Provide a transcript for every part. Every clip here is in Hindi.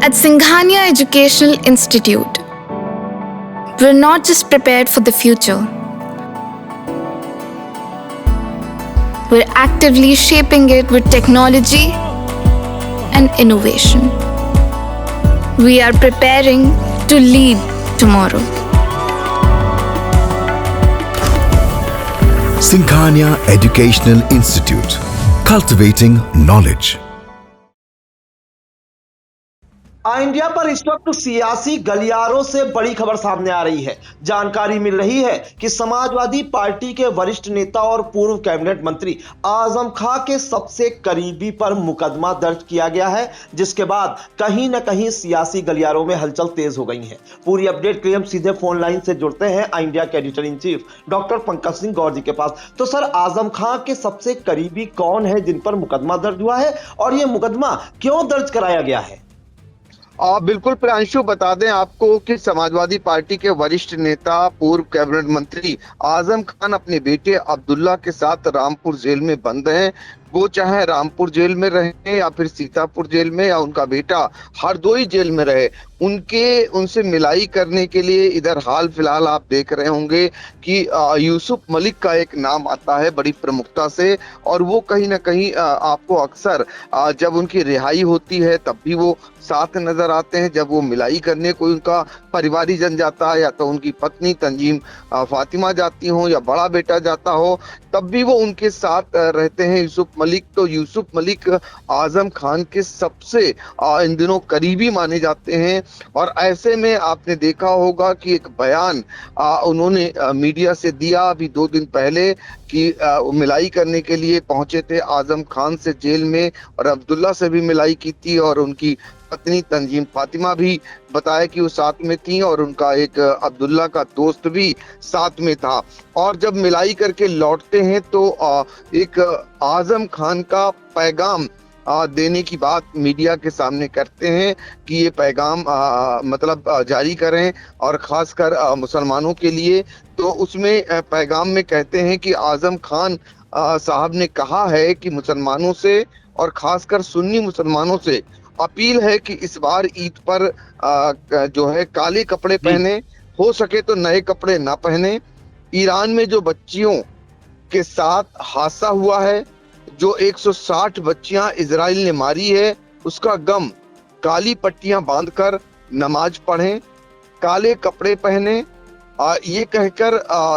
At Singhania Educational Institute, we're not just prepared for the future, we're actively shaping it with technology and innovation. We are preparing to lead tomorrow. Singhania Educational Institute, cultivating knowledge. India पर इस वक्त सियासी गलियारों से बड़ी खबर सामने आ रही है। जानकारी मिल रही है कि समाजवादी पार्टी के वरिष्ठ नेता और पूर्व कैबिनेट मंत्री आजम खां के सबसे करीबी पर मुकदमा दर्ज किया गया है, जिसके बाद कहीं ना कहीं सियासी गलियारों में हलचल तेज हो गई है। पूरी अपडेट के लिए हम सीधे फोन लाइन से जुड़ते हैं इंडिया के editor in chief doctor Pankaj Singh Gaur ji के पास। तो सर, आजम खां के सबसे करीबी कौन है जिन पर मुकदमा दर्ज हुआ है और यह मुकदमा क्यों दर्ज कराया गया है? बिल्कुल प्रियांशु, बता दें आपको कि समाजवादी पार्टी के वरिष्ठ नेता पूर्व कैबिनेट मंत्री आजम खान अपने बेटे अब्दुल्ला के साथ रामपुर जेल में बंद हैं। वो चाहे रामपुर जेल में रहे या फिर सीतापुर जेल में या उनका बेटा हरदोई जेल में रहे, उनसे मिलाई करने के लिए इधर हाल फिलहाल आप देख रहे होंगे कि यूसुफ मलिक का एक नाम आता है बड़ी प्रमुखता से, और वो कहीं ना कहीं आपको अक्सर जब उनकी रिहाई होती है तब भी वो साथ नजर आते हैं। जब वो मिलाई करने कोई उनका परिवारीजन जाता है या तो उनकी पत्नी तंजीम फातिमा जाती हो या बड़ा बेटा जाता हो, तब भी वो उनके साथ रहते हैं यूसुफ मलिक। तो यूसुफ मलिक आजम खान के सबसे इन दिनों करीबी माने जाते हैं। और ऐसे में आपने देखा होगा कि एक बयान उन्होंने मीडिया से दिया अभी 2 दिन पहले कि मिलाई करने के लिए पहुंचे थे आजम खान से जेल में, और अब्दुल्ला से भी मिलाई की थी, और उनकी पत्नी तंजीम फातिमा भी बताया कि वो साथ में थी, और उनका एक अब्दुल्ला का दोस्त भी साथ में था। और जब मिलाई करके लौटते हैं तो एक आजम खान का पैगाम देने की बात मीडिया के सामने करते हैं कि ये पैगाम मतलब जारी करें, और खासकर मुसलमानों के लिए। तो उसमें पैगाम में कहते हैं कि आजम खान साहब ने कहा है कि मुसलमानों से और खासकर सुन्नी मुसलमानों से अपील है कि इस बार ईद पर जो है काले कपड़े पहने, हो सके तो नए कपड़े ना पहने। ईरान में जो बच्चियों के साथ हादसा हुआ है, जो 160 बच्चियां इजराइल ने मारी है, उसका गम, काली पट्टियां बांधकर नमाज पढ़ें, काले कपड़े पहने, ये कहकर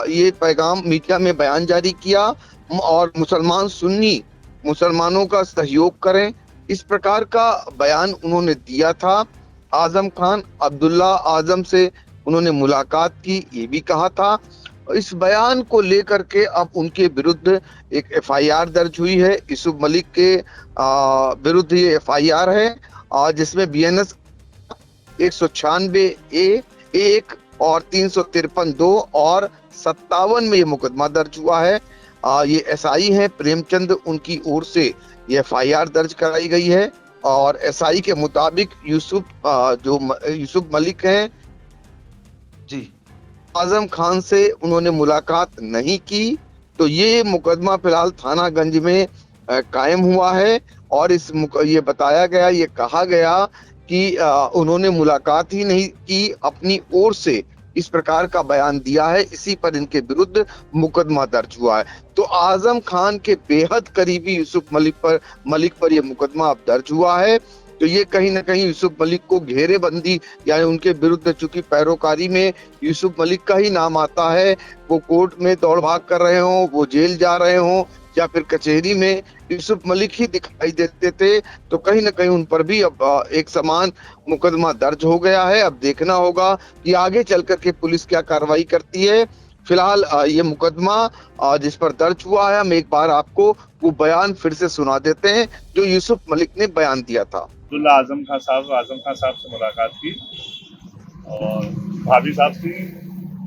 ये पैगाम मीडिया में बयान जारी किया। और मुसलमान सुन्नी मुसलमानों का सहयोग करें, इस प्रकार का बयान उन्होंने दिया था। आजम खान अब्दुल्ला आजम से उन्होंने मुलाकात की, ये भी कहा था। इस बयान को लेकर के अब उनके विरुद्ध एक एफआईआर दर्ज हुई है। यूसुफ मलिक के विरुद्ध ये एफआईआर है जिसमें बीएनएस 196A1 और 353(2) और 57 में ये मुकदमा दर्ज हुआ है। ये एसआई हैं प्रेमचंद, उनकी ओर से ये एफआईआर दर्ज कराई गई है। और एसआई के मुताबिक यूसुफ मलिक हैं जी, आजम खान से उन्होंने मुलाकात नहीं की। तो ये मुकदमा फिलहाल थानागंज में कायम हुआ है, और ये बताया गया, ये कहा गया कि उन्होंने मुलाकात ही नहीं की, अपनी ओर से इस प्रकार का बयान दिया है, इसी पर इनके विरुद्ध मुकदमा दर्ज हुआ है। तो आजम खान के बेहद करीबी यूसुफ मलिक पर यह मुकदमा अब दर्ज हुआ है। तो ये कहीं ना कहीं यूसुफ मलिक को घेरेबंदी, यानी उनके विरुद्ध चूंकि पैरोकारी में यूसुफ मलिक का ही नाम आता है, वो कोर्ट में दौड़ भाग कर रहे हों, वो जेल जा रहे हों, या फिर कचहरी में यूसुफ मलिक ही दिखाई देते थे, तो कहीं ना कहीं उन पर भी अब एक समान मुकदमा दर्ज हो गया है। अब देखना होगा कि आगे चल करके पुलिस क्या कार्रवाई करती है। फिलहाल ये मुकदमा जिस पर दर्ज हुआ है, हम एक बार आपको वो बयान फिर से सुना देते हैं जो यूसुफ मलिक ने बयान दिया था। आजम खान साहब से मुलाकात की, और भाभी साहब थी,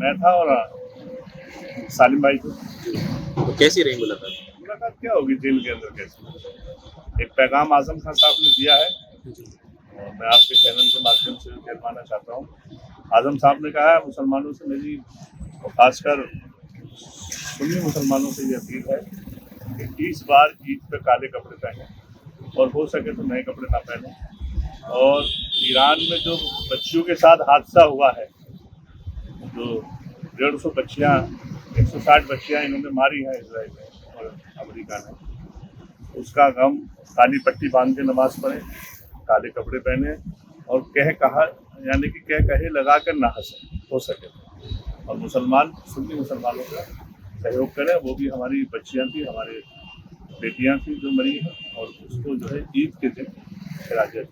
मैं था, और सालिम भाई थे। तो कैसी रही मुलाकात? क्या होगी जेल के अंदर, कैसे? एक पैगाम आजम खान साहब ने दिया है, और मैं आपके चैनल के माध्यम से कहना चाहता हूँ। आजम साहब ने कहा है मुसलमानों से, मेरी खासकर सुन्नी मुसलमानों से ये अपील है कि इस बार ईद पे काले कपड़े पहने, और हो सके तो नए कपड़े ना पहने। और ईरान में जो बच्चियों के साथ हादसा हुआ है, जो 150 बच्चियां, 160 बच्चियां इन्होंने मारी हैं इजराइल ने और अमेरिका ने, उसका गम काली पट्टी बांध के नमाज पढ़े, काले कपड़े पहने और यानी कि कहे लगा कर ना हंसे हो सके, और मुसलमान सुन्नी मुसलमानों का सहयोग करें। वो भी हमारी बच्चियां थी, हमारे बेटियां थी जो मरी हैं, और उसको जो है ईद के दिन खिराज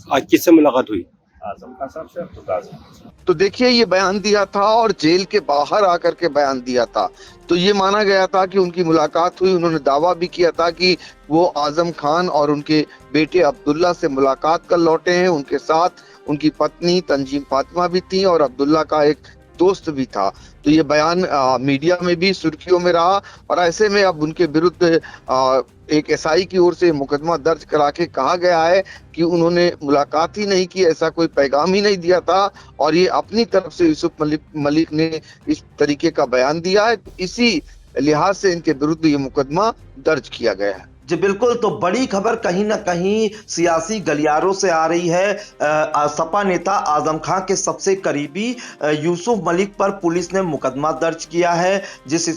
आज किससे मुलाकात हुई? आजम खान साहब से, अब्दुल्ला साहब। तो देखिए ये बयान दिया था और जेल के बाहर आकर के बयान दिया था, तो ये माना गया था कि उनकी मुलाकात हुई। उन्होंने दावा भी किया था कि वो आजम खान और उनके बेटे अब्दुल्ला से मुलाकात कर लौटे हैं। उनके साथ उनकी पत्नी तंजीम फातिमा भी थी और अब्दुल्ला का एक दोस्त भी था। तो ये बयान मीडिया में भी सुर्खियों में रहा, और ऐसे में अब उनके विरुद्ध एक एसआई की ओर से मुकदमा दर्ज करा के कहा गया है कि उन्होंने मुलाकात ही नहीं की, ऐसा कोई पैगाम ही नहीं दिया था, और ये अपनी तरफ से यूसुफ मलिक ने इस तरीके का बयान दिया है। इसी लिहाज से इनके विरुद्ध ये मुकदमा दर्ज किया गया है। जी बिल्कुल, तो बड़ी खबर कहीं ना कहीं सियासी गलियारों से आ रही है। सपा नेता आजम खान के सबसे करीबी यूसुफ मलिक पर पुलिस ने मुकदमा दर्ज किया है,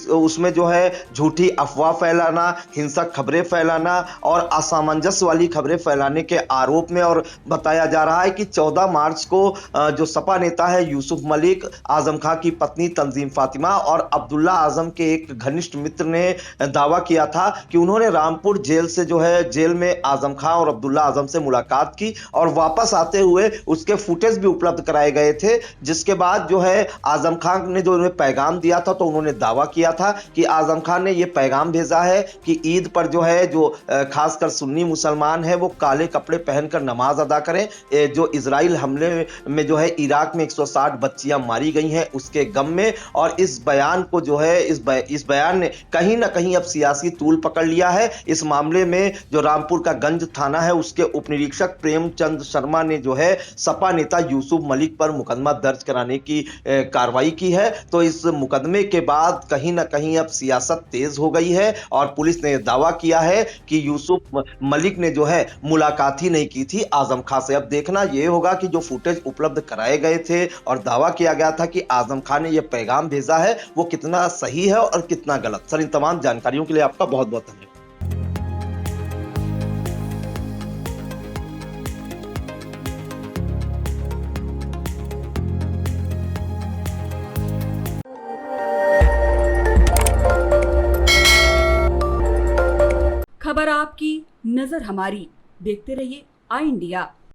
उसमें जो है झूठी अफवाह फैलाना, हिंसक खबरें फैलाना और असामंजस्य वाली खबरें फैलाने के आरोप में। और बताया जा रहा है कि 14 मार्च को जो सपा नेता है यूसुफ मलिक, आजम खान की पत्नी तंजीम फातिमा और अब्दुल्ला आजम के एक घनिष्ठ मित्र ने दावा किया था कि उन्होंने रामपुर जेल से जो है जेल में आजम खान और अब्दुल्ला आजम से मुलाकात की, और वापस आते हुए उसके फुटेज भी उपलब्ध कराए गए थे। जिसके बाद जो है आजम खान ने जो उन्हें पैगाम दिया था, तो उन्होंने दावा किया था कि आजम खान ने यह पैगाम भेजा है कि ईद पर जो है जो खासकर सुन्नी मुसलमान है वो काले कपड़े पहनकर नमाज अदा करें। जो इजराइल हमले में जो है इराक में 160 बच्चियां मारी गई हैं उसके गम में। और इस बयान को जो है इस बयान ने कहीं ना कहीं अब सियासी तूल पकड़ लिया है। इस मामले में जो रामपुर का गंज थाना है उसके उपनिरीक्षक प्रेमचंद शर्मा ने जो है सपा नेता यूसुफ मलिक पर मुकदमा दर्ज कराने की कार्रवाई की है। तो इस मुकदमे के बाद कहीं ना कहीं अब सियासत तेज हो गई है, और पुलिस ने दावा किया है कि यूसुफ मलिक ने जो है मुलाकात ही नहीं की थी आजम खान से। अब देखना यह होगा कि जो फुटेज उपलब्ध कराए गए थे और दावा किया गया था कि आजम खान ने यह पैगाम भेजा है, वो कितना सही है और कितना गलत। सर, इन तमाम जानकारियों के लिए आपका बहुत बहुत धन्यवाद। खबर आपकी, नजर हमारी। देखते रहिए आई इंडिया।